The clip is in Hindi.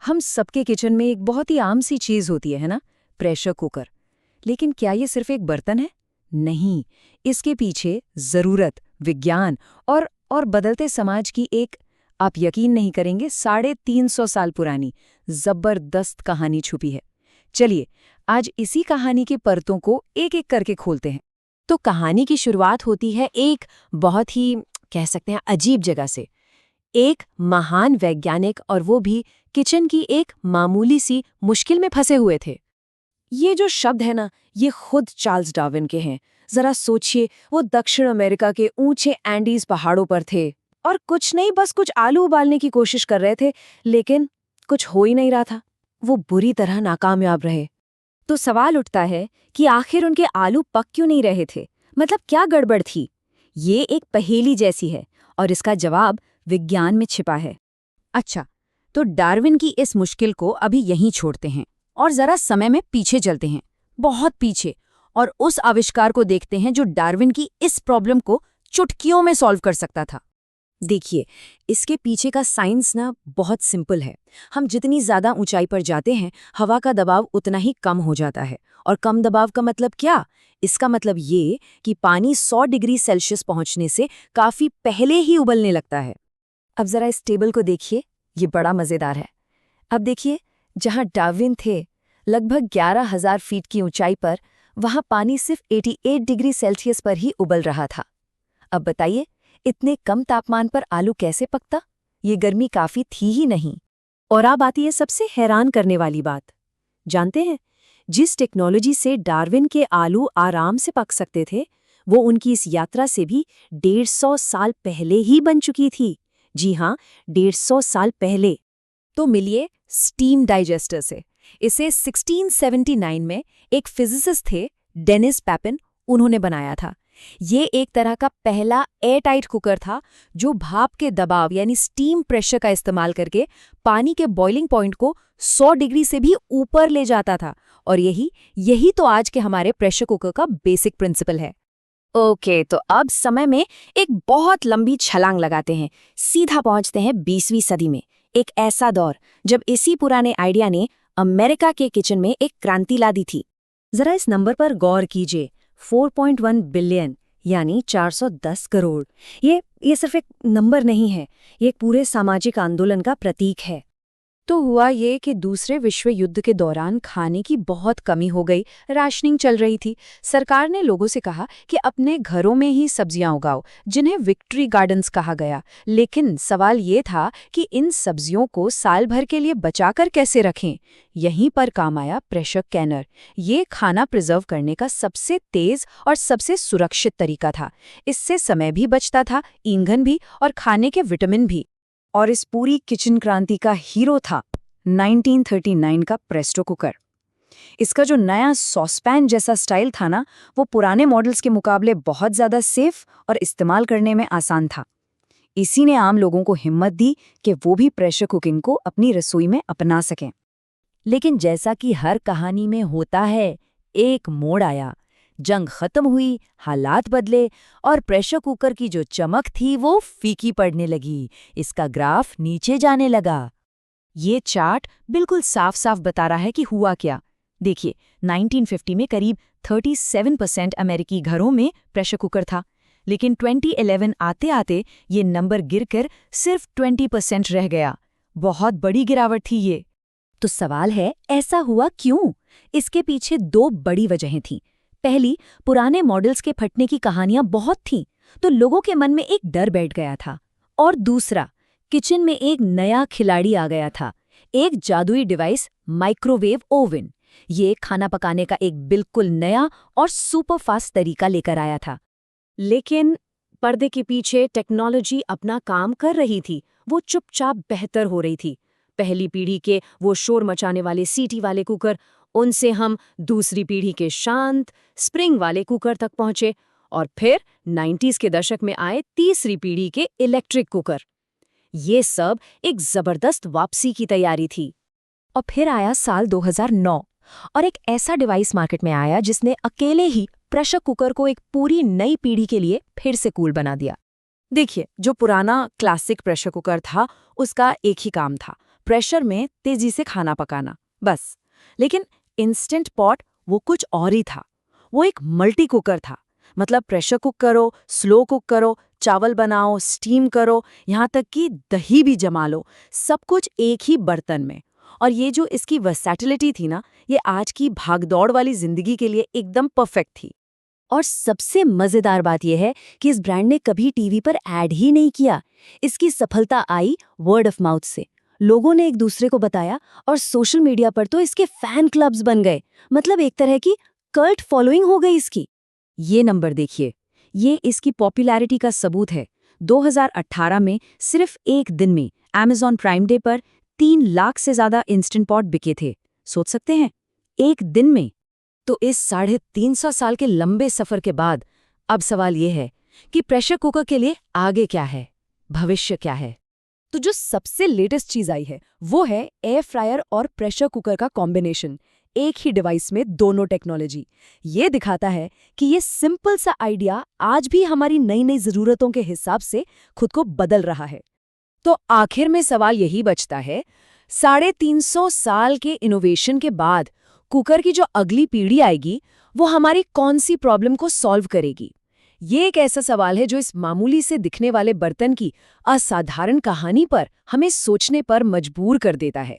हम सबके किचन में एक बहुत ही आम सी चीज होती है ना, प्रेशर कुकर। लेकिन क्या ये सिर्फ एक बर्तन है? नहीं, इसके पीछे जरूरत, विज्ञान और बदलते समाज की एक, आप यकीन नहीं करेंगे, 350 साल पुरानी जबरदस्त कहानी छुपी है। चलिए आज इसी कहानी की परतों को एक एक करके खोलते हैं। तो कहानी की शुरुआत होती है एक बहुत ही कह सकते हैं अजीब जगह से। एक महान वैज्ञानिक, और वो भी किचन की एक मामूली सी मुश्किल में फंसे हुए थे। ये जो शब्द है ना, ये खुद चार्ल्स डार्विन के हैं। जरा सोचिए, वो दक्षिण अमेरिका के ऊंचे एंडीज पहाड़ों पर थे और कुछ नहीं, बस कुछ आलू उबालने की कोशिश कर रहे थे, लेकिन कुछ हो ही नहीं रहा था। वो बुरी तरह नाकामयाब रहे। तो सवाल उठता है कि आखिर उनके आलू पक क्यों नहीं रहे थे? मतलब क्या गड़बड़ थी? ये एक पहेली जैसी है और इसका जवाब विज्ञान में छिपा है। अच्छा, तो डार्विन की इस मुश्किल को अभी यहीं छोड़ते हैं और जरा समय में पीछे चलते हैं, बहुत पीछे, और उस आविष्कार को देखते हैं जो डार्विन की इस प्रॉब्लम को चुटकियों में सॉल्व कर सकता था। देखिए, इसके पीछे का साइंस ना बहुत सिंपल है। हम जितनी ज्यादा ऊंचाई पर जाते हैं, हवा का दबाव उतना ही कम हो जाता है। और कम दबाव का मतलब क्या? इसका मतलब ये कि पानी 100 डिग्री सेल्सियस पहुंचने से काफी पहले ही उबलने लगता है। अब जरा इस टेबल को देखिए, ये बड़ा मजेदार है। अब देखिए, जहां डार्विन थे लगभग 11,000 फीट की ऊंचाई पर, वहां पानी सिर्फ 88 डिग्री सेल्सियस पर ही उबल रहा था। अब बताइए, इतने कम तापमान पर आलू कैसे पकता? ये गर्मी काफी थी ही नहीं। और अब आती है सबसे हैरान करने वाली बात। जानते हैं, जिस टेक्नोलॉजी से डार्विन के आलू आराम से पक सकते थे, वो उनकी इस यात्रा से भी 150 साल पहले ही बन चुकी थी। जी हाँ, 150 साल पहले। तो मिलिए स्टीम डाइजेस्टर से। इसे 1679 में एक फिजिसिस्ट थे, डेनिस पैपिन, उन्होंने बनाया था। ये एक तरह का पहला एयरटाइट कुकर था जो भाप के दबाव यानी स्टीम प्रेशर का इस्तेमाल करके पानी के बॉइलिंग पॉइंट को 100 डिग्री से भी ऊपर ले जाता था। और यही तो आज के हमारे प्रेशर कुकर का बेसिक प्रिंसिपल है। ओके, तो अब समय में एक बहुत लंबी छलांग लगाते हैं, सीधा पहुंचते हैं 20वीं सदी में। एक ऐसा दौर जब इसी पुराने आइडिया ने अमेरिका के किचन में एक क्रांति ला दी थी। जरा इस नंबर पर गौर कीजिए, 4.1 बिलियन यानी 410 करोड़। ये सिर्फ एक नंबर नहीं है, ये एक पूरे सामाजिक आंदोलन का प्रतीक है। तो हुआ ये कि दूसरे विश्व युद्ध के दौरान खाने की बहुत कमी हो गई, राशनिंग चल रही थी। सरकार ने लोगों से कहा कि अपने घरों में ही सब्जियां उगाओ, जिन्हें विक्ट्री गार्डन्स कहा गया। लेकिन सवाल ये था कि इन सब्जियों को साल भर के लिए बचाकर कैसे रखें। यहीं पर काम आया प्रेशर कैनर। ये खाना प्रिजर्व करने का सबसे तेज और सबसे सुरक्षित तरीका था। इससे समय भी बचता था, ईंधन भी, और खाने के विटामिन भी। और इस पूरी किचन क्रांति का हीरो था 1939 का प्रेस्टो कुकर। इसका जो नया सॉसपैन जैसा स्टाइल था ना, वो पुराने मॉडल्स के मुकाबले बहुत ज़्यादा सेफ और इस्तेमाल करने में आसान था। इसी ने आम लोगों को हिम्मत दी कि वो भी प्रेशर कुकिंग को अपनी रसोई में अपना सकें। लेकिन जैसा कि हर कहानी में होता है, एक मोड़ आया। जंग खत्म हुई, हालात बदले, और प्रेशर कुकर की जो चमक थी वो फीकी पड़ने लगी। इसका ग्राफ नीचे जाने लगा। ये चार्ट बिल्कुल साफ साफ बता रहा है कि हुआ क्या। देखिए, 1950 में करीब 37% अमेरिकी घरों में प्रेशर कुकर था, लेकिन 2011 आते आते ये नंबर गिरकर सिर्फ 20% रह गया। बहुत बड़ी गिरावट थी ये। तो सवाल है, ऐसा हुआ क्यों? इसके पीछे दो बड़ी वजहें थीं। पहली, पुराने मॉडल्स के फटने की कहानियां बहुत थीं, तो लोगों के मन में एक डर बैठ गया था। और दूसरा, किचन में एक नया खिलाड़ी आ गया था, एक जादुई डिवाइस, माइक्रोवेव ओवन। ये खाना पकाने का एक बिल्कुल नया और सुपर फास्ट तरीका लेकर आया था। लेकिन पर्दे के पीछे टेक्नोलॉजी अपना काम कर रही थी, वो चुपचाप बेहतर हो रही थी। पहली पीढ़ी के वो शोर मचाने वाले सीटी वाले कुकर, उनसे हम दूसरी पीढ़ी के शांत स्प्रिंग वाले कुकर तक पहुंचे, और फिर 90s के दशक में आए तीसरी पीढ़ी के इलेक्ट्रिक कुकर। ये सब एक जबरदस्त वापसी की तैयारी थी। और फिर आया साल 2009 और एक ऐसा डिवाइस मार्केट में आया जिसने अकेले ही प्रेशर कुकर को एक पूरी नई पीढ़ी के लिए फिर से कूल बना दिया। देखिए, जो पुराना क्लासिक प्रेशर कुकर था, उसका एक ही काम था, प्रेशर में तेजी से खाना पकाना, बस। लेकिन इंस्टेंट पॉट वो कुछ और ही था। वो एक मल्टी कुकर था। मतलब प्रेशर कुक करो, स्लो कुक करो, चावल बनाओ, स्टीम करो, यहाँ तक कि दही भी जमा लो, सब कुछ एक ही बर्तन में। और ये जो इसकी वर्सैटिलिटी थी ना, ये आज की भागदौड़ वाली जिंदगी के लिए एकदम परफेक्ट थी। और सबसे मजेदार बात यह है कि इस ब्रांड ने कभी टीवी पर ऐड ही नहीं किया। इसकी सफलता आई वर्ड ऑफ माउथ से। लोगों ने एक दूसरे को बताया और सोशल मीडिया पर तो इसके फैन क्लब्स बन गए। मतलब एक तरह की कल्ट फॉलोइंग हो गई इसकी। ये नंबर देखिए, ये इसकी पॉपुलैरिटी का सबूत है। 2018 में सिर्फ एक दिन में Amazon प्राइम डे पर 3 लाख से ज्यादा इंस्टेंट पॉट बिके थे। सोच सकते हैं, एक दिन में। तो इस 350 साल के लंबे सफर के बाद अब सवाल ये है कि प्रेशर कुकर के लिए आगे क्या है, भविष्य क्या है? तो जो सबसे लेटेस्ट चीज आई है वो है एयर फ्रायर और प्रेशर कुकर का कॉम्बिनेशन। एक ही डिवाइस में दोनों टेक्नोलॉजी। ये दिखाता है कि ये सिंपल सा आइडिया आज भी हमारी नई नई जरूरतों के हिसाब से खुद को बदल रहा है। तो आखिर में सवाल यही बचता है, 350 साल के इनोवेशन के बाद कुकर की जो अगली पीढ़ी आएगी वो हमारी कौन सी प्रॉब्लम को सॉल्व करेगी? ये एक ऐसा सवाल है जो इस मामूली से दिखने वाले बर्तन की असाधारण कहानी पर हमें सोचने पर मजबूर कर देता है।